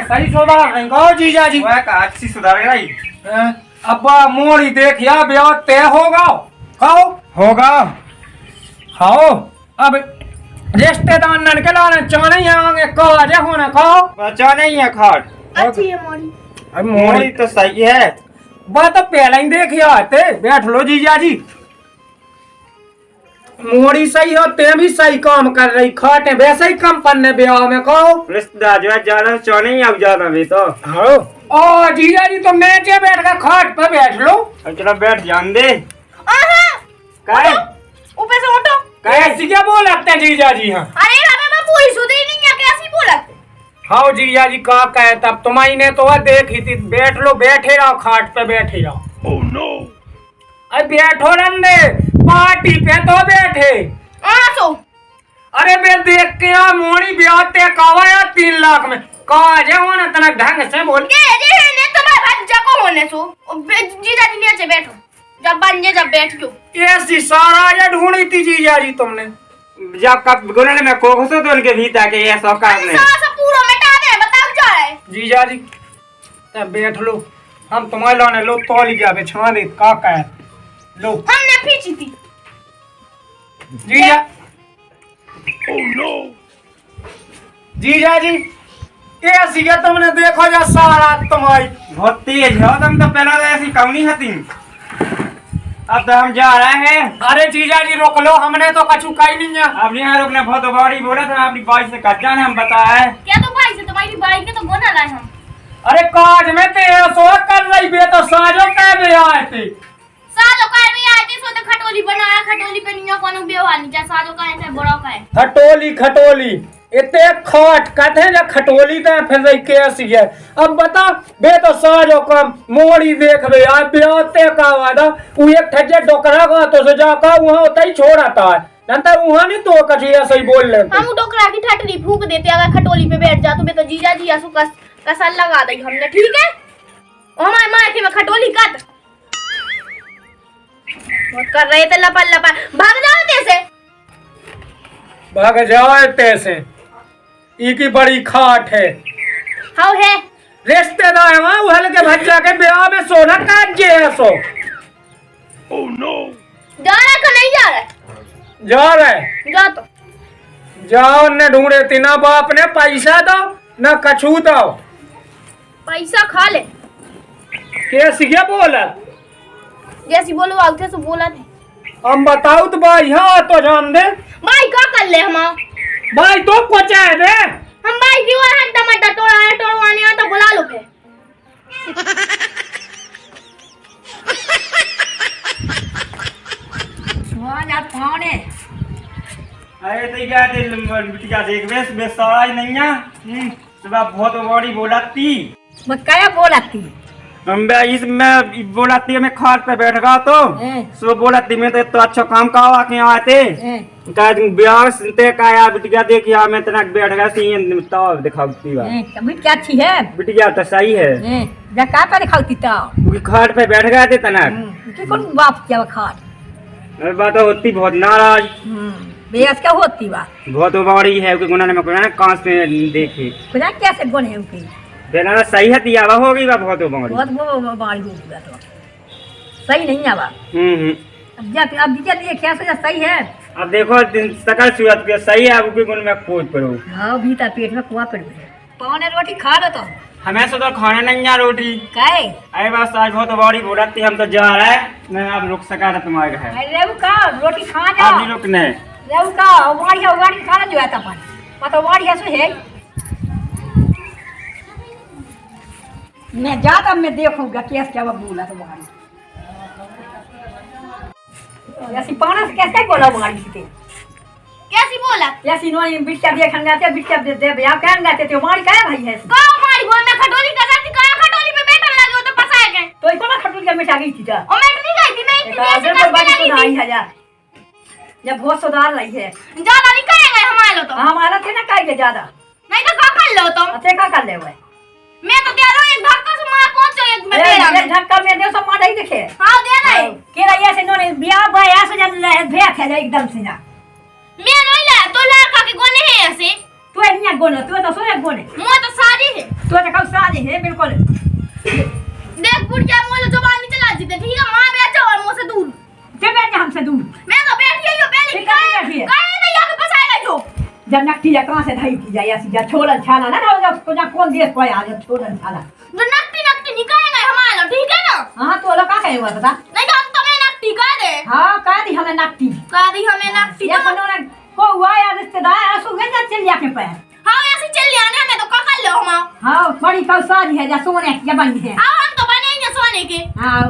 सही सुधार नहीं कहो जीजा जी। वह का अच्छी सुधार गई। अब्बा मोड़ी देखिया ब्याह तय होगा खाओ होगा खाओ। अब रिश्तेदार ननके लाने चाने आएंगे काजे होने खाओ बचा नहीं है खाट। अच्छी है मोड़ी। अब मोड़ी तो सही है। वह तो पहले ही देखिया आते बैठ लो जीजा जी। मोड़ी सही हो ते भी सही काम कर रही खाटे वैसे ही कम पन्ने ब्याह में कहो रिश्तेदार जो है जाना चाने ही अब जाना भी तो। हाँ ओ जीजा जी तुम नीचे बैठ कर खाट पे बैठ लो। अब चलो बैठ जान दे। काय ऊपर से उठो। कैसी क्या बोल लगते हैं जीजा जी। हाँ अरे हमें मैं पूरी सुधरी नहीं है कैसी बोलत। हाँ जीजा जी का कहे तब तुम्हारी ने तो वह देखी थी बैठ लो बैठे रहो खाट पे बैठे रहो। ओह नो अरे बैठो नंदे पार्टी पे तो बैठे। सो अरे मैं देख के आ मोड़ी ब्याह ते कावा या 3 लाख में कहा जे होना तना ढंग से बोल के जे ने तुम्हारे बच्चा को होने सो जीजा जी नीचे बैठो जब बन जब बैठ जो ऐसी सारा ये ढूंढी थी जीजा जी तुमने जब कब गुनने में कोसो तो उनके भीतर के ये सब काम ने सारा पूरा मिटा दे बताओ जा रहा है जीजा जी तब बैठ लो हम तुम्हारे लाने लो तौली जा बिछा दे का कहे लो हमने पीछी थी जीजा। ओह नो जीजा जी ऐसी क्या तुमने देखो जा सारा तुम्हारी बहुत तेज हो तुम तो पहले तो ऐसी कौनी हती। अब तो हम जा रहे हैं। अरे जीजा जी रोक लो हमने तो कछु कही नहीं है। अब यहाँ रुकने बहुत बड़ी बोला था अपनी बाइक से कट जाने हम बताया है क्या तो भाई से तुम्हारी बाइक के तो गोना लाए हम। अरे काज में ते सो कर रही बे तो साजो कह बे आए थे सालो का भी आए थे सो तो खटोली बनाया खटोली पे नहीं कोनो बेवा नहीं जा सालो का है बड़ा का है खटोली खटोली इतने खाट कथे जा खटोली ते फिर रही कैसी है। अब बता बे तो साजो कम मोड़ी देख बे आ ब्याहते का वादा उ एक ठजे डोकरा का तो से जाका वहां होता ही छोड़ाता है नंतर वहां नहीं तो कछु ऐसे ही बोल ले हम डोकरा की ठटली फूंक देते अगर खटोली पे बैठ जा तो बे तो जीजा जी आसु कसल लगा दई हमने ठीक है। ओ हमारे मां के में खटोली काट मत कर रहे थे लपल लपल भाग जाओ तेसे भाग जाओ तैसे ई की बड़ी खाट है। हाउ है रिश्तेदार वहां उहल के भज्जा के ब्याह में सोना काट जे है सो। ओह नो जा रहा का नहीं जा रहा जा रहे जा तो जाओ ने ढूंढे थी ना बाप ने पैसा दो ना कछू दो पैसा खा ले कैसी क्या बोला जैसी बोलो आउथे से बोला थे हम बताओ तो भाई हाँ तो जान दे भाई का कर ले हम भाई तो कोचा है दे हम भाई की वहां हड्डा मड्डा तोड़वाने आता बुला लो फिर सुहान आप कौन है? अरे तो क्या दिल बिटिया देख बे सारा ही नहीं है। सुबह बहुत बड़ी बोलाती मैं क्या बोलाती इसमें बोलाती मैं खाट पे बैठ गया तो सुबह बोलाती मैं तो अच्छा काम का आके आते ब्याह सुनते का यार बिटिया देखिए मैं तना बैठ गया सी तो दिखाती बा कभी क्या अच्छी है बिटिया तो सही है जा का पे दिखाती तो क्योंकि खाट पे बैठ गए थे तना कि कौन बाप क्या खाट बात होती बहुत नाराज बेस क्या होती बात बहुत बड़ी है कि गुना में कहाँ से देखे खुदा कैसे गुण है उनकी बेला सही है तियावा होगी बा बहुत बड़ी बहुत वो बाड़ी हो गया तो सही नहीं आवा अब दीजिए दिए क्या सोचा सही है। अब देखो सकल सूरत पे सही है अब गुण में खोज पड़ो हाँ भीतर पेट में कुआ पड़ गया पौने रोटी खा लो तो हमें तो खाने नहीं है रोटी काहे अरे बस आज बहुत बड़ी बोलती हम तो जा रहे हैं मैं अब रुक सका था तुम्हारे घर रेव का रोटी खा जा अभी रुकने रेव का वाड़ी खाना जो है तपन मतलब वाड़ी है सो है मैं जाता मैं देखूंगा कैसे क्या बोला तो वाड़ी ऐसी पाना से कैसे बोला वाड़ी से कैसी बोला ऐसी नोई बिटिया देखन गाते बिटिया दे भैया कहन गाते थे वाड़ी का भाई है का हमारी बोल में खटोली का जाती का खटोली पे बैठन लगे हो तो फंसाए गए तो इको ना खटोली का मिटा गई थी जा और मैं नहीं गई थी मैं इतनी देर से तो बाड़ी नहीं सुधारी है यार जब बहुत सुधार रही है ज्यादा नहीं करेंगे हमारे तो हमारा थे ना काहे ज्यादा नहीं तो का कर लो तुम अते का कर ले वो मैं तो दे रहा हूं एक धक्का से मार पहुंच जाए मैं बेड़ा में धक्का में दे सब मार ही देखे हां दे रहा है के रही ऐसे नोने बियाह भाई ऐसे जब भेट है एकदम से ना मैं नहीं ला तो लड़का के कोने है ऐसे तू नहीं गोने तू तो सोने गोने मुझे तो सारी है तू तो कब साजे है बिल्कुल देख बुढ़िया मोल जुबान नहीं चला जीते ठीक है मां बैठ जाओ और मुंह से दूर के बैठ जा हमसे दूर मैं तो बैठी ही हूं पहले ठीक है, बैठी है। कहीं नहीं आके फसाएगा जो जब नक्की या कहां से धई थी जाए ऐसी जा छोड़न छाला ना ना उसको ना कौन देश पे आ जा छोड़न छाला तो नकटी निकालेंगे हमारा ठीक है ना हां तो लोग का कहे हुआ बता नहीं हम तुम्हें नकटी कह दे हां कह दी हमें नक्की कह दी हमें नकटी ये बनोने को हुआ या रिश्तेदार आसू गए जा चल जाके पे हां ऐसे चल लिया हमें तो कर लो हम हां बड़ी कौसारी है जा सोने या बनी है आओ हम तो बनेंगे सोने के हां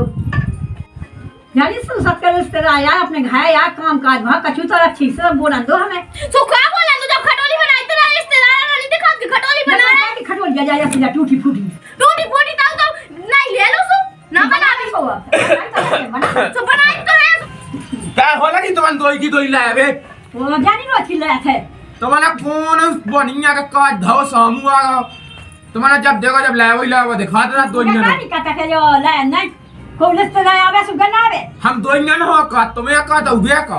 यानी सब सबके रिश्तेदार यार अपने घर यार काम काज भा कछु तो अच्छी से बोला दो हमें तो क्या बोला तू जब खटोली बनाई तेरा रिश्तेदार नहीं दिखा के खटोली बनाया कि खटोल जा जा सीधा टूटी फूटी टूटी फूटी तो नहीं ले लो सु ना बना भी को तो बनाई तो है क्या होला कि तुम दोई की दोई लाए बे वो जानी नो चिल्लाया थे तुम्हारा कौन बनिया का काज धाव सामू आ तुम्हारा जब देखो जब लाए वही लाए दिखा देना दोई क्या ना नहीं कहता के जो ले नहीं को रिश्तेदार आवे सु गना आवे हम दोई ना हो का तुम्हें का तो उगे का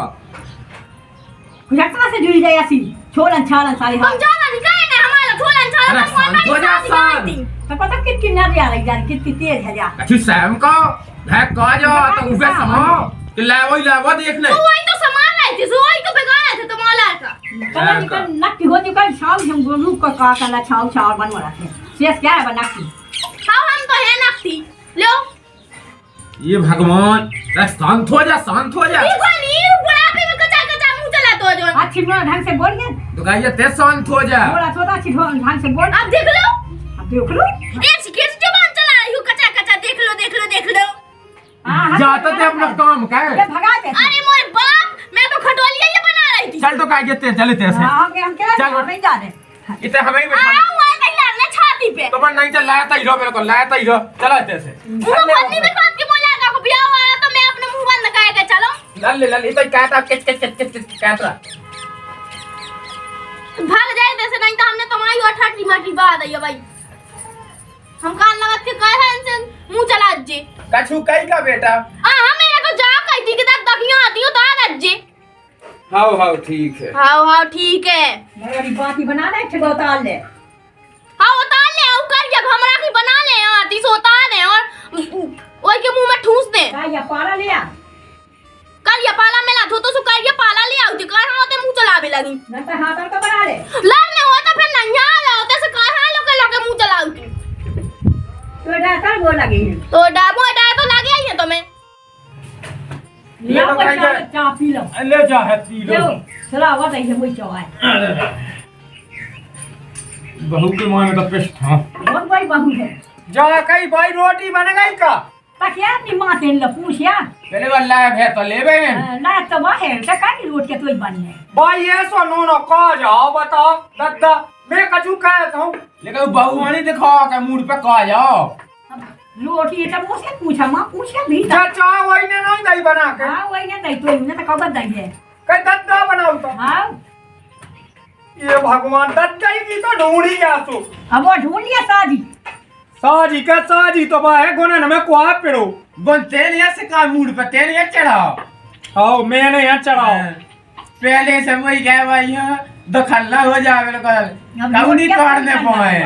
कुछ से जुड़ी जाए ऐसी छोड़न छाड़न सारी हम जाना निकालेंगे हमारा छोलन छाला अरे शांत हो जा शांत तो पता कितनी नजर आ रही जान कितनी तेज है जा अच्छी सैम का है का जो तो उगे समो कि लाए वही लाए देख ले तो वही तो सामान लाए थे तो वही तो बिगाड़ा थे तुम्हारा का कल निकल नक्की हो निकल शाम हम गोलू का करना छाव छाव बन रहा है शेष क्या है नक्की हाँ हम तो है नक्की लो ये भगवान शांत हो जा शांत हो जा ठीक है नहीं बुढ़ापे में कचा कचा मुंह चला तो जो अच्छी ढंग से बोल गए तो कहिए ते शांत हो जा थोड़ा थोड़ा अच्छी ढंग से बोल अब देख लो अब देख लो एक सिकेट जबान चला रही हूँ कचा कचा देख लो देख लो देख लो जाता थे अपना काम का ये भगा दे अरे मोरे बाप मैं तो खटोलिया ये बना रही थी चल तो कहिए ते चले ते से हम क्या चल। नहीं जा रहे इतने हमें ही बैठा आओ आ गई लड़ने छाती पे तो पर नहीं चल लाया था हीरो मेरे को लाया था हीरो चला ते से मुंह बंदी में काट के बोला का ब्याह वाला तो मैं अपने मुंह बंद करके चलो लल तो कहता कहता भाग जाए जैसे नहीं तो हमने तुम्हारी और ठाटी माटी बात है भाई हम कान लगा के कहे हैं इनसे मुंह चला जे कछु कई का बेटा हां मेरे को जा कही थी कि तब दखियां आती हो तो आ गज्जे हाउ ठीक है हां ठीक है मेरी बात ही बना ले ठगो ताल ले हां उतार ले और कर के हमरा की बना ले आती सो उतार ले और ओए के मुंह में ठूस दे का या पाला लिया कर ये पाला मेला तो सु कर ये पाला ले आउ जे कहां होते मुंह चलावे लगी नहीं तो हाथ तो बना ले लड़ने हो तो फिर नहीं आ होते से कहां लोग मुंह चलाऊ तो डाकर बोल लगी तो डाबो तो लगे ही है तुम्हें ले चाय पी लो ले जा है पी लो चला वो दही वही चाय बहू के मुंह में तो पेस्ट हां बहुत बड़ी बहू है जा कई भाई रोटी बन गई का तकिया अपनी मां से ल पूछिया पहले वाला है तो ले बे ना तो वह है तो का की रोटी तो बनी है भाई ये सो नो का जाओ बताओ दद्दा मैं कछु कहता हूँ लेकिन बहू वाली दिखाओ के मूड पे का जाओ रोटी तो मुझसे पूछा मां पूछा भी चाचा वही ने नहीं दही बना के हां वही ना दही तो ने तो कब दही है कई दद्दा बनाऊ तो हां ये भगवान दद्दा की तो ढूंढी आसू अब वो ढूंढ लिया शादी साजी का साजी तो बा है गोने में कुआ पिड़ो बनते नहीं से का मूड पे तेल ये चढ़ाओ आओ मैंने यहाँ चढ़ाओ पहले से वही गए भाई दखल्ला हो जावे कल कौनी काटने पाए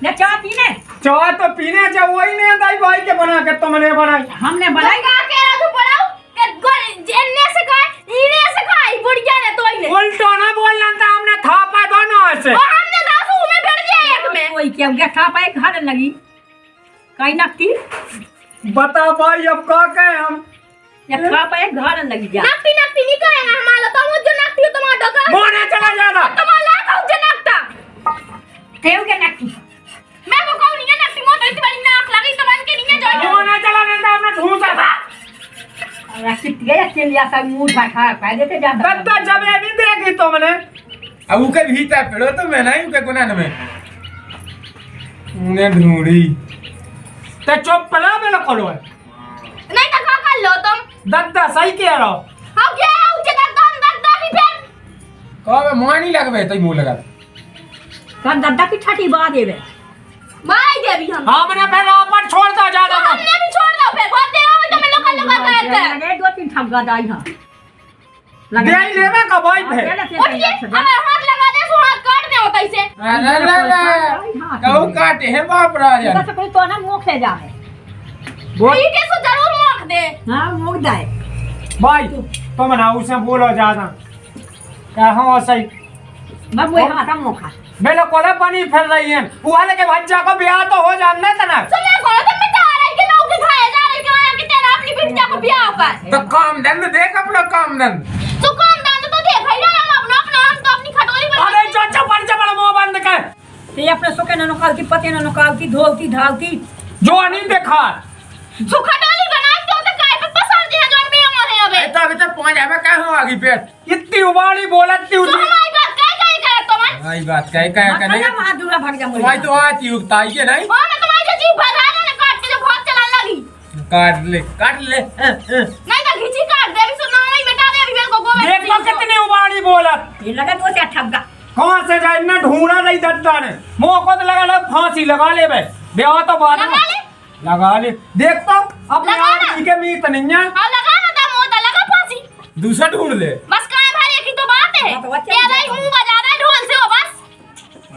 ले चाय पीने चाय तो पीने जा वही ने दही भाई के बना के तुमने बनाई हमने बनाई का के रखू पड़ाओ के जेने से कहे इने से कहे बुढ़िया ने तो इने उल्टा ना बोलना था हमने थापा दोनों से और हमने दासू में बैठ गया एक में कोई क्या गया था पाए घर लगी कहीं नक्की बता भाई अब का कहे हम या खा पाए घर लगी जा नक्ति नक्ति नहीं करेगा हमारा तो मुझे नक्ति तुम्हारा डका मोने चला जाना तुम्हारा का मुझे नक्ता तेव के नक्की मैं को कहूं नहीं नक्ति मोटो इतनी बड़ी नाक लगी तो मन के नहीं जो मोने चला नहीं हमने ढूंढा था रखी गया के लिया सब मुंह खा खा देते जा दद्दा जब ये नहीं देगी तुमने अब उके भीतर पेड़ो तो मैं नहीं उके गुनाह में उन्हें ढूंढी ते चुप पला में लखलो है नहीं तो का कर लो तुम दद्दा सही कह रहा हो हम क्या है उसे दद्दा की फिर कब मोनी लगबे तो मुंह लगा कर दद्दा की छठी बात देवे माई देवी हम हमने फिर अपन छोड़ता ज्यादा तो हमने भी छोड़ दो फिर बहुत देर हो तो मैं लोग कहते हैं लगे 2-3 ठपका दाई हां दे लेवे का भाई फिर उठिए हमें हाथ लगा दे सो हाथ काट दे होता इसे अरे कहू काटे है बाप राजा इधर से कोई तो ना मुंह से जा है ठीक है, सो जरूर मोक दे। हां मुंह जाए भाई तुम ना उसे बोलो ज्यादा क्या हाँ सही मैं वो हां मुंह खा बेलो कोले पानी फेर रही है वाले के बच्चा को ब्याह तो हो जाने तना सुन ले कौन तुम बता रहे कि लोग दिखाए जा रहे कि आया कि तेरा अपनी बिटिया को ब्याह कर। तो काम धंध देख अपना काम धंध तो काम दान तो देख ही रहा हम अपना हम तो अपनी खटोली बना। अरे चाचा पर बड़ा मुंह बंद कर ते अपने सुके न निकालती पते न निकालती धोती ढालती जो नहीं देखा तो खटोली बनाते हो तो काय पे पसर दिया जो भी हमारे अबे अभी तक पहुंच जावे क्या हो आगे पेट इतनी उबाड़ी बोलती तो उठी हमारी बात काय काय करे तुम। आई बात कह नहीं वहां दूरा भाग जा तुम्हारी तो आती उगताई है नहीं हां मैं तुम्हारी जीभ भगा ना काट के जो बहुत चलाने लगी काट ले नहीं तो घिची काट दे अभी सुना नहीं बेटा दे अभी मेरे को गोबर देख लो कितनी उबाड़ी बोलत ये लगा तो से ठगगा कहां से जाए इतना ढूंढा नहीं दद्दा ने मुंह को तो लगा फांसी लगा ले बे ब्याह तो बाद में लगा ले देख तो अपने लगा ना। आदमी के मीत नहीं है हां लगा ना दम होता लगा फांसी दूसरा ढूंढ ले बस काय भाई की तो बात है हाँ, तो बच्चे तेरा ही मुंह बजा रहा है ढोल से हो बस।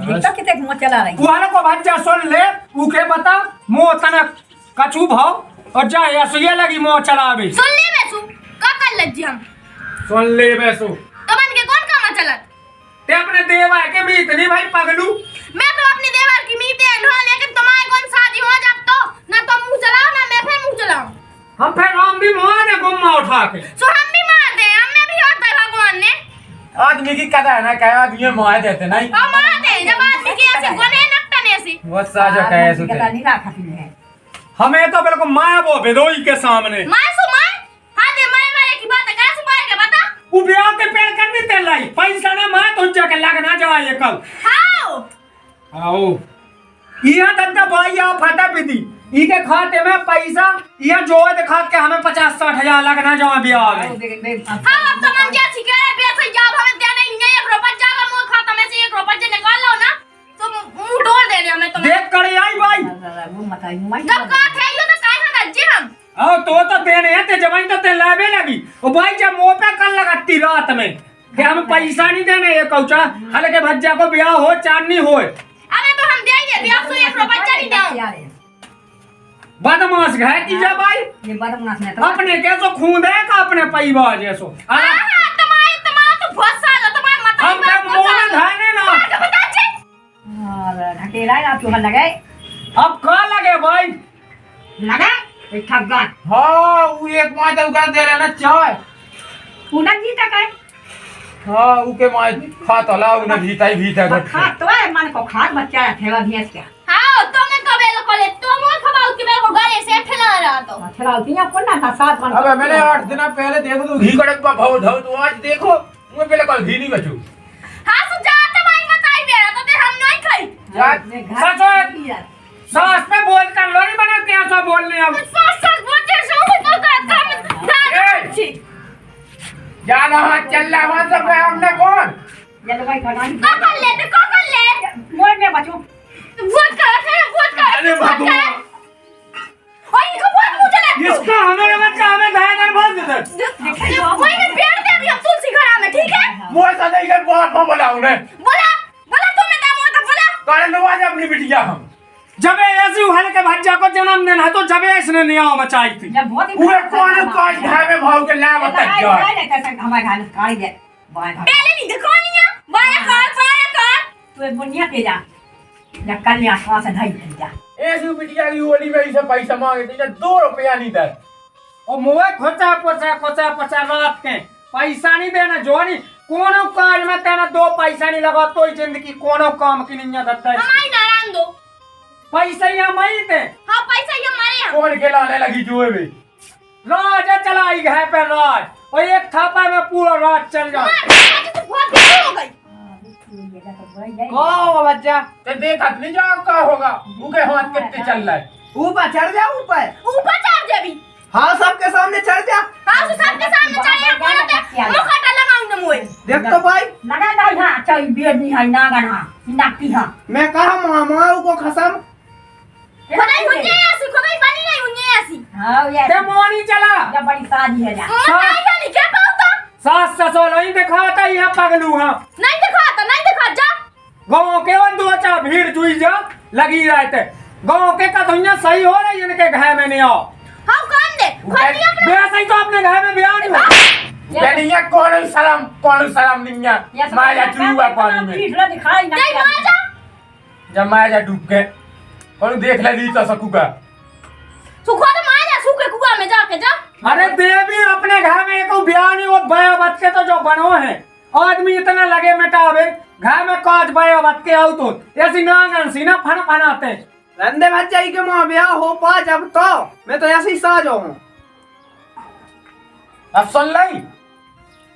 देखता कितने मुंह चला रही वाले को बच्चा सुन ले उके बता मुंह तनक कछु भाव और जा या सुइया लगी मुंह चलावे सुन ले बैसू का कर लज्जी हम सुन ले बैसो तो बन के कौन काम चलत ते अपने देवा के मीत नहीं भाई पगलू मैं तो अपनी देवर की मीते ढोल लेकिन तुम्हारे कौन शादी हो जब तो ना तो मुंह चलाओ ना मैं फिर मुंह चलाऊं। हम फिर हम भी मुंह ने गुम्मा उठा के सो हम भी मार दे हमें भी होता है भगवान ने आदमी की कदा है ना क्या आदमी मार देते नहीं हम मार दे जब आदमी के ऐसे गोने नकटने से वो साजा कहे सुते नहीं राखती है हमें तो बिल्कुल माया वो बेदोई के सामने मार सो मार हां दे मारे की बात है कैसे मार के बता वो ब्याह के पेड़ करनी ते लाई पैसा ना मार तुझ जाके लगना जाए कल हां आओ इहा दद्दा भाई आ फटा पीती ई के खाते में पैसा इहा जोए दिखा के हमें 50-60 हजार लगना जाए ब्याह में हां अब तो मन क्या सिखा है पैसे जब हमें देना ही नहीं 1 रुपया जाकर मुंह खाता में से 1 रुपया निकाल लो ना तो मुंह तोड़ देने हमें तो देख कर आई भाई जब का थे यो तो काय हम अज्जे हम आओ तो देने हैं ते जवान तो ते लावे लगी ओ भाई जब मुंह पे कल लगाती रात में कि हम पैसा नहीं देने ये कौचा हले के भज्जा को ब्याह हो चांदनी होए अबे तो हम देंगे भी आप 1 रुपया नहीं दो बदमाश है की जा भाई ये बदमाश ने तो अपने कैसो खून है का अपने पैबा जैसो हां तुम्हारे तो बहुत साल तुम्हारे मत हम तक मुंह में धाने ना बता छे ढकेला ना तू लगे अब का लगे भाई लगा ठगगा हाँ वो एक माँ तो उगाड़ दे रहा ना चाय पुनः जीता काय हाँ उके माँ खा तो लाओ ना भीता ही भीता घट खा तो है मन को खाद बच्चा ठेला भैंस क्या हां तुमने कबे कोले तुम और खबाओ कि मेरे को गाले से ठेला रहा तो ठेला तिया कोन ना था 7 मन अबे मैंने 8 दिन पहले देखो तो घी कड़क पा भाव धाव तो आज देखो मैं पहले कल घी नहीं बचू हां सो जा तो भाई बताई बेरा तो ते हम नहीं खाई सास पे बोल कर लो नहीं बना क्या सो बोलने अब सच बोलते सो तो कर छी जाना हाथ चल रहा वहां सब है हमने कौन ये तो भाई खाना का कर ले तो का कर ले मोर में बचू वोट कर अरे भगवान ओए इनको बहुत मुझे लगता इसका हमें बच्चा हमें धायगर बोल देते वही में पेड़ दे अभी अब तुलसी घड़ा में ठीक है वो सदा के बहुत में बोला उन्हें बोला तुम्हें दाम होता बोला काले नवाज अपनी बिटिया हम जब ऐसी हल के भज्जा को जन्म देना है तो जब इसने नियाव मचाई थी जब बहुत ही पूरे कौन काज घर में भाव के लाभ तक जा हमारे घर काढ़ दे बाय पहले नहीं दिखानी है बाया कर तू बुनिया के जा या कल ने आसमान से ढाई जा ऐसी बिटिया की होली में इसे पैसा मांगे थे 2 रुपया नहीं दे और मुए खोचा पोचा रात के पैसा नहीं देना जो नहीं कोनो काज में तेना 2 पैसा नहीं लगा तो जिंदगी कोनो काम की नहीं दत्ता है हमारी नारायण दो पैसा ही मई थे हाँ पैसा ये हमारे यहाँ कौन के लाने लगी जुए में राज चलाई घर पे राज और एक थापा में पूरा रात चल जाए तो बहुत देर हो गई बच्चा ते देखा नहीं जाओ का होगा उनके हाथ कितने चल रहा है ऊपर चढ़ जा ऊपर चढ़ जा भी हाँ सबके सामने चढ़ जा हाँ तो सबके सामने चढ़ या कौन होते मुखटा लगाऊं ना मुझे देख तो भाई लगा दाई हां चल बेड नहीं है नागन हां नाकती हां मैं कहा मामा को खसम खुदाई हुन्ने ऐसी खुदाई बनी नहीं हुन्ने ऐसी हां ये ते मोनी चला जब बड़ी शादी है जा नहीं नहीं क्या पाऊँ सास ससुर नहीं दिखाता यहाँ पगलू हाँ नहीं दिखा जा गाँव के वो दो चार भीड़ जुई जा लगी रहते गाँव के कथुइया सही हो रही इनके घर में नहीं आओ हम काम दे खोलिए अपने वैसे ही तो अपने घर में ब्याह नहीं हुआ बेनिया कौन सलाम नहीं है माया चुआ पानी में पीठ ला दिखाई ना जय माता जब माया डूब के और देख ले ली तो सकूगा सुखो तो माया सूखे कुआं में जाके जा अरे देवी अपने घर में एक ब्याह नहीं हो बया बच्चे तो जो बनो है आदमी इतना लगे मिटावे घर में काज बया बच के आओ तो ऐसी नांगन सी ना फन फनाते रंदे भज्जाई के माँ ब्याह हो पा जब तो मैं तो ऐसे ही साज हूँ। अब सुन लाई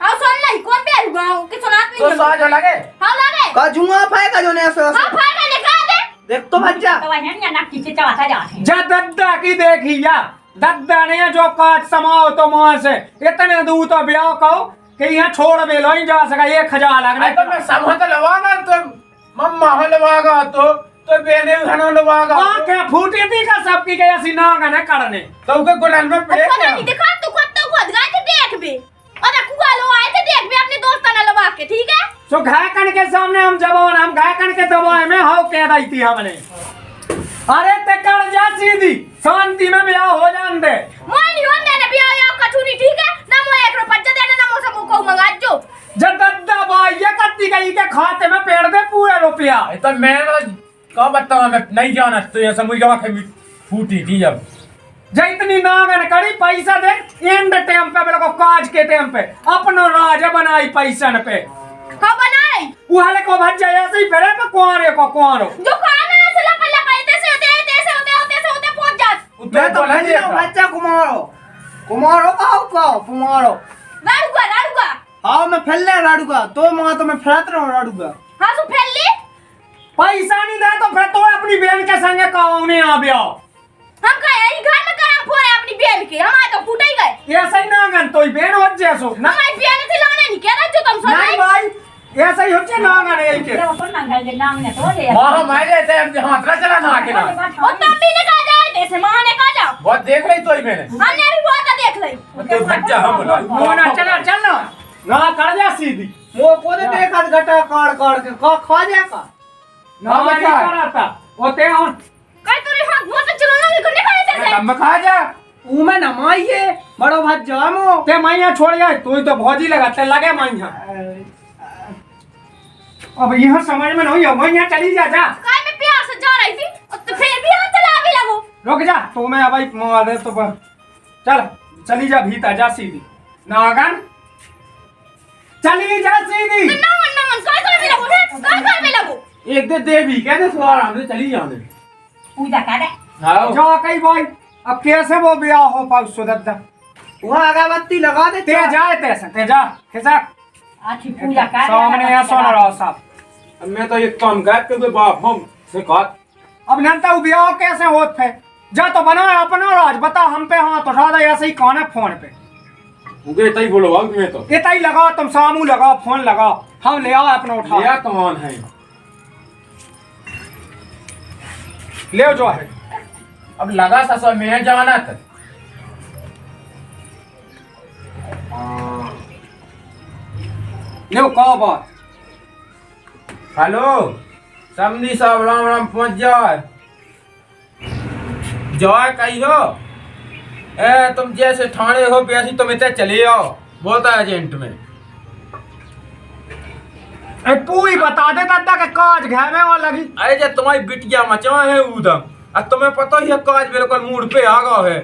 आओ सुन नहीं कौन पे हुआ कि सुनात नहीं तो साज लगे हां लगे का जुआ फाएगा जो ने ऐसे हां फायदा निकाल दे देख तो भज्जा तो वही नहीं ना किसी चढ़ाता जाते जा दद्दा की देखी या दद्दा ने जो काज समाओ तो मुँह से इतने दूर तो ब्याह कहो कि यहाँ छोड़ में लो ही जा सका 1000 लगने तो मैं समझ तो लवागा तो मम्मा हो लवागा तो बेने घनो लवागा आंखें फूटी थी का सबकी के ऐसी नांगन है करने तो के गुलाल में पेड़ पता नहीं दिखा तू खुद गए थे देख भी अरे कुआ लो आए थे देख भी अपने दोस्त ने लगा के ठीक है सो घाकन के सामने हम जवान हम घाकन के दबाए में हाउ कह रही थी हमने अरे ते कर जा सीधी शांति में ब्याह हो जान दे मोनी होने ने भी आया कछुनी ठीक है ना मो 1 रुपया देना ना मो से मुको मंगा जो जब दद्दा भाई ये कत्ती गई के खाते में पेड़ दे पूरे रुपया तो मैं कब बताऊं मैं नहीं जाना तो ये समझ गया कि फूटी थी जब जब इतनी नांगन करी पैसा दे एंड टाइम पे मेरे को काज के टाइम पे अपनो राज बनाई पैसन पे हां बनाई वो हले को भज जाए ऐसे ही फेरे पे कुआरे को कुआरो जो खाना से लपल्ला कहते से होते पहुंच जात मैं तो भज्जा भज्जा कुमारो का कुमारो राडूगा हाँ मैं फैलने राडूगा तो माँ तो मैं फैलत रहा हूँ राडूगा हां तू फैल ली पैसा नहीं दे तो फिर तो अपनी बहन के संगे कौने आ ब्याह हम कहे यही घर में काम फोड़े अपनी बहन के हमारे तो फूट ही गए ऐसा ही नांगन तो बहन हो जैसो ना हमारी बहन से लाने नहीं कह रहा जो तुम सुन नहीं भाई ऐसा ही होचे नांगन है के तो अपन ना घर के नाम ने तो ले मां हमारे ऐसे हम हाथ चला ना के ना और तुम भी निकाल जाए जैसे मां ने कहा जाओ बहुत देख रही तो ही मैंने हमने भी बहुत देख ली तो बच्चा हम बोला वो ना चल ना कर जा सीधी वो को दे देखा घटा काट के खा जाएगा ना नहीं कराता ओते हम कई तुरी हाथ मुंह से चलाना भी करने का ऐसे हम खा जा ऊ में नमाइए बड़ो भज्जा मो ते मैया छोड़ जाए तू तो भौजी लगाते लगे मैया अब यहां समझ में नहीं है मैया चली जा काय में प्यार से जा रही थी और तो फिर भी हाथ चला भी लगो रुक जा तो मैं अब मार दे तो चल चली जा भीतर जा सीधी नागन चली जा सीधी नमन काय कर भी लगो काय कर भी लगो एक दे देवी कहते सो आराम से चली जाने पूजा करे हां जा कई भाई अब कैसे वो ब्याह हो पाऊ सुदद्दा वहाँ अगरबत्ती लगा दे ते जाए ते जा खिसक अच्छी पूजा करे सामने या सुन रहा साहब मैं तो एक काम कर के बाप हम से कहा अब नंता वो ब्याह कैसे होत है जा तो बना अपना राज बता हम पे हाथ उठा दे ऐसे ही कौन है फोन पे मुझे तई बोलो वक्त में तो इतना ही लगाओ तुम सामू लगाओ फोन लगाओ हम ले आओ अपना उठा लिया कौन है ले जो है अब लगा ससुर में जाना था ले कहो बात हेलो समझी साहब राम राम पहुंच जाए जाए कही हो तुम जैसे ठाणे हो वैसे तुम इतने चले आओ बोलता है एजेंट में तू ही बता दे दादा के काज घर में वहां लगी अरे जब तुम्हारी बिटिया मचवा है उधम अब तुम्हें पता ही है काज बिल्कुल मूड पे आ गया है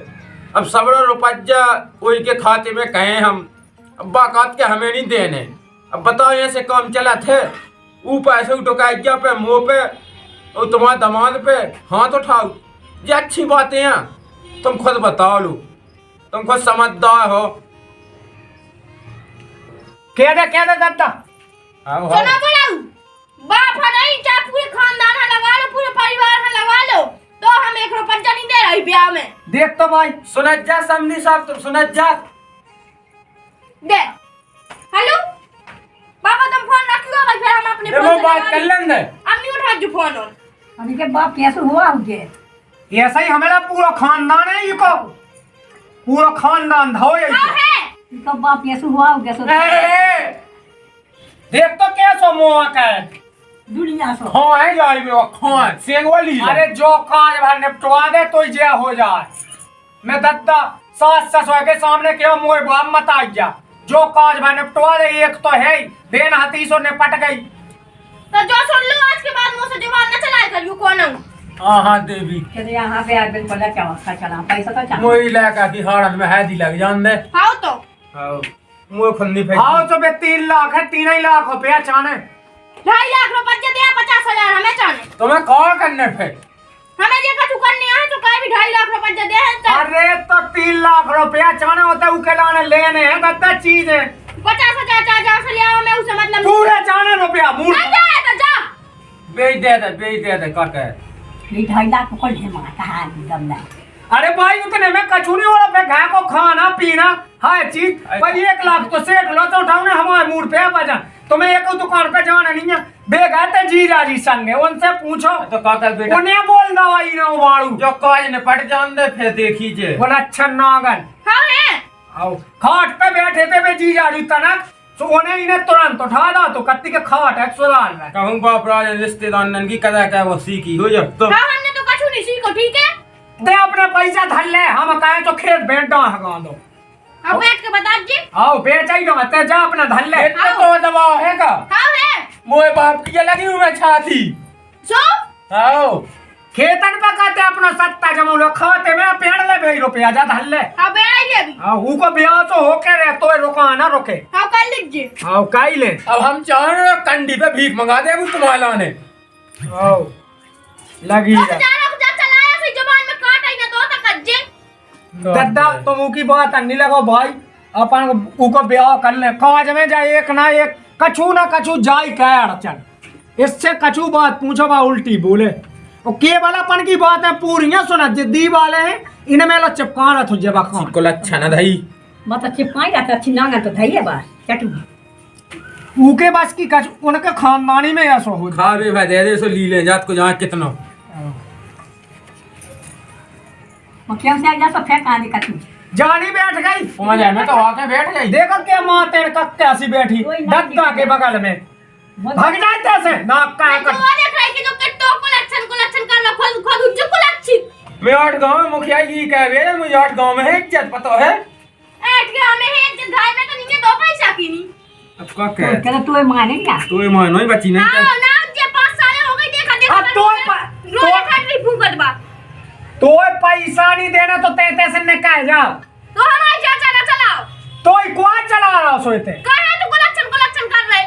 अब सबरा रुपया कोई के खाते में कहे हम अब बाकात के हमें नहीं देने अब बताओ ऐसे काम चला थे वो पैसे उठोकाई क्या पे मुंह पे और तुम्हारे दामाद पे हाथ उठाओ ये अच्छी बातें हैं तुम खुद बताओ लो तुम खुद समझदार हो कह दे दादा आओ सुनो बोलाऊ बाप है नहीं चाहे पूरे खानदान है लगा लो पूरे परिवार है लगा लो तो हम 1 रुपया नहीं दे रही ब्याह में देख तो भाई सुनत जा समझी साहब तुम सुनत जा दे हेलो पापा तुम फोन रखियो भाई फिर हम अपने देखो फोन से बात लगा कर लेंगे। लेंगे अब नहीं उठा जो फोन और अभी के बाप कैसे हुआ उनके ऐसा ही हमारा पूरा खानदान है ये को पूरा खानदान धाओ ये हाँ है इनका बाप कैसे हुआ कैसे देख तो कैसो मुआ का दुनिया सो हाँ है जाई में हाँ सेंग वाली अरे जो काज भर निपटवा दे तो जे हो जाए। मैं दद्दा सास ससुर के सामने क्यों मोए बाप मत आ जा। जो काज भर निपटवा दे एक तो है ही, देन हती सो निपट गई। तो जो सुन लो आज के बाद मुंह से जुबान न चलाए करियो कौन हूं। हाँ देवी कहते यहाँ पे आ बिल्कुल क्या चला पैसा तो चला मोई लगा की हाड़न में है दी लग जान दे। हां तो हाँ मुंह खुन्नी फेंक हाँ तो बे 3 लाख है, 3 ही लाख रुपया चाने 2.5 लाख रुपए दे 50,000 हमें चाहे। तुम्हें कौन करने फिर हमें जे कछु करने है तो कहीं भी 2.5 लाख रुपए दे है तो अरे तो 3 लाख रुपया चाने होता है उके लाने लेने हैं दद्दा चीज है। 50,000 चाचा से लिया मैं उसे मतलब पूरे चाने रुपया मूल नहीं दे तो जा। बेच दे दे काटे 2.5 लाख को कोई मांगा कहाँ दम ना अरे भाई उतने में कछु नहीं हो रहा पे घा को खाना पीना हर चीज भाई 1 लाख तो सेठ लो तो उठाओ ना हमारे मूड पे बजा। तुम्हें एक दुकान पे जाना नहीं है बेगते जीजा जी संग है उनसे पूछो तो काका बेटा उन्हें बोल दवाई ना उबाड़ू जो काज ने पट जान दे फिर देखी जे बोला अच्छा नागन हां है आओ खाट पे बैठे थे बे जीजा जी तनक तो उन्हें इन्हें तुरंत उठा दो तो कत्ती के खाट है सुधार में कहूं बाप राज रिश्तेदार नन की कदा क्या वो सीखी हो जब तो हां हमने तो कछु नहीं सीखो ठीक है। दे अपने पैसा धर ले हम कहे तो खेत बेटा हगा दो अब बैठ के बता जी। आओ बेच ही दो ते जा अपना धर ले इतना तो दबाव है का हां है मोए बाप की लगी हूं मैं छाती सो आओ खेतन पे कहते अपना सत्ता जमा खाते में पेड़ ले 2 रुपया जा धर ले। हां बेड़ा ही अभी हाँ ऊको ब्याह तो होके रहे तो रुका ना रुके। हां कर लीजिए। आओ काई ले अब हम चाह रहे कंडी पे भीख मंगा दे अब तुम्हारा ने आओ लगी अब जा चलाया से जुबान में काट आई ना तो कज्जे दद्दा तुम ऊकी बात नहीं लगो भाई अपन ऊको ब्याह कर ले काज में जाए एक ना कछु जाई कह अड़चन इससे कछु बात पूछो बा उल्टी बोले और केवलापन की बात है पूरियां सुना जिद्दी वाले हैं इनमें लो चिपकाना तुझे बखान को अच्छा ना धई मतलब चिपकाई जाता अच्छी नांगा तो धैये बस चटू ऊके बस की कछु उनके खानदानी में ऐसा हो खा बे भाई दे सो ली ले जात को जहां कितना मुखिया से जा सब फेंक आने कटू जानी बैठ गई पहुंच जाए मैं तो आके बैठ गई देखो क्या माँ तेरे कक्कासी बैठी कोई ना दद्दा के बगल में भाग जाते से नाक का तो वो देख रही कि जो कट्टो कलेक्शन कर लो खुद उज्जू कलेक्शन मैं 8 गांव में मुखिया जी कह रहे हैं मुझे 8 गांव में है इज्जत पता है ऐट के हमें है कि गाय में तो नहीं 2 पैसा की नहीं। अब का कह कहते तू माने क्या तो ये मानो ही बची नहीं हां ना जे 5 साल हो गई देखा अब तो रोज फैक्ट्री फूकत बा तो पैसा नहीं देना तो तेते से निकाल जा तो हमारे चाचा ना चलाओ तो क्वा चला रहा सोते कहे तो कलेक्शन कर रहे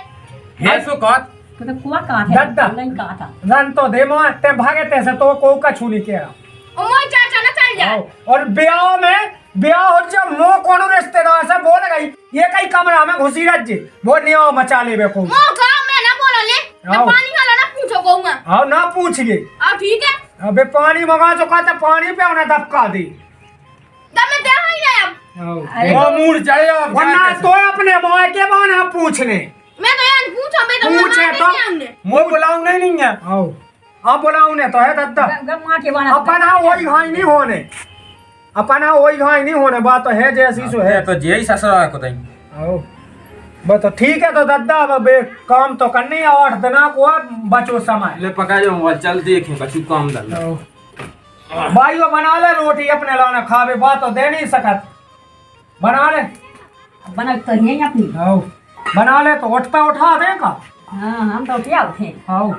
है सो कत तो कुआ कहा था दद्दा। नहीं कहा था रन तो दे मां ते भागे ते से तो को कछु नहीं किया ओ मोय चाचा ना चल जाए और ब्याह हो जब नो कोनो रिश्तेदार से बोल गई ये कई कमरा में घुसी रज वो नियो मचा ले बेको मो गांव में ना बोलो ले मैं आओ। पानी वाला ना पूछो कहूंगा आओ ना पूछिए अब ठीक है अबे पानी मंगा तो कहते पानी पे उन्हें दबका दी तब मैं दे ही नहीं अब अरे वो मूड चढ़े अब वरना तो अपने मोए के बाना पूछने मैं तो यार पूछो मैं तो पूछे मना तो नहीं हमने मोए बुलाऊं नहीं है आओ आप बोलाऊ ने तो है दद्दा गम्मा के बाना अपना वही घाई नहीं होने अपना वही घाई नहीं होने बात तो है जैसी सो है है तो जे ससुरा को दई आओ बस तो ठीक है तो दद्दा अब बे काम तो करनी है 8 दिना को बचो समय ले पका जो मोबाइल चल देखें कछु काम दल भाई वो बना ले रोटी अपने लाना खावे बात तो दे नहीं सकत बना ले बना तो यही अपनी आओ बना ले तो उठता उठा देगा हाँ हम तो क्या उठे आओ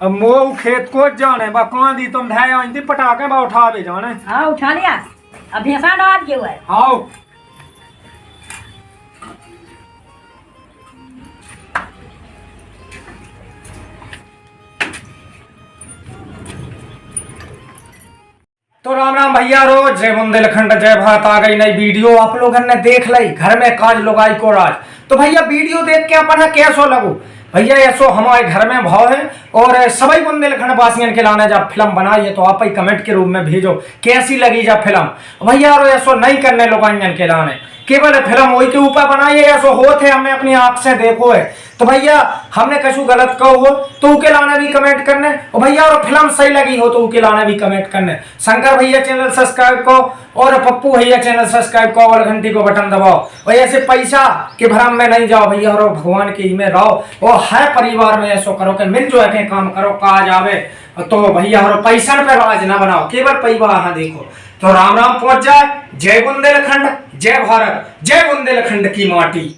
अब मो खेत को जाने बा कहां दी तुम धाय आंदी पटाके बा उठा भी जाने हाँ उठा लिया अब भैंसा डाल दिया हुआ है आओ तो राम राम भैया रो जय बुंदेलखंड जय भारत आ गई नई वीडियो आप लोगों ने देख ली घर में काज लोगाई को राज। तो भैया वीडियो देख के अपन कैसो लगो भैया ऐसो हमारे घर में भाव है और सभी बुंदेलखंड वासियों के लाने जब फिल्म बनाई है तो आप ही कमेंट के रूप में भेजो कैसी लगी जब फिल्म भैया। और ऐसो नहीं करने लोगों के लाने केवल फिल्म वही के ऊपर बनाई है, ऐसो होते हमने अपनी आंख से देखो है। तो भैया हमने कछु गलत कहो हो तो उके लाने भी कमेंट करने, और भैया और फिल्म सही लगी हो तो उके लाने भी कमेंट करने। शंकर भैया चैनल सब्सक्राइब को और पप्पू भैया चैनल सब्सक्राइब को और घंटी को बटन दबाओ। और ऐसे पैसा के भ्रम में नहीं जाओ भैया, और भगवान के ही में रहो और हर परिवार में ऐसो करो कि मिल जो है काम करो काज आवे। तो भैया और पैसा पे राज ना बनाओ, केवल परिवार देखो। तो राम राम पहुंच जाए। जय बुंदेलखंड, जय भारत, जय बुंदेलखंड की माटी।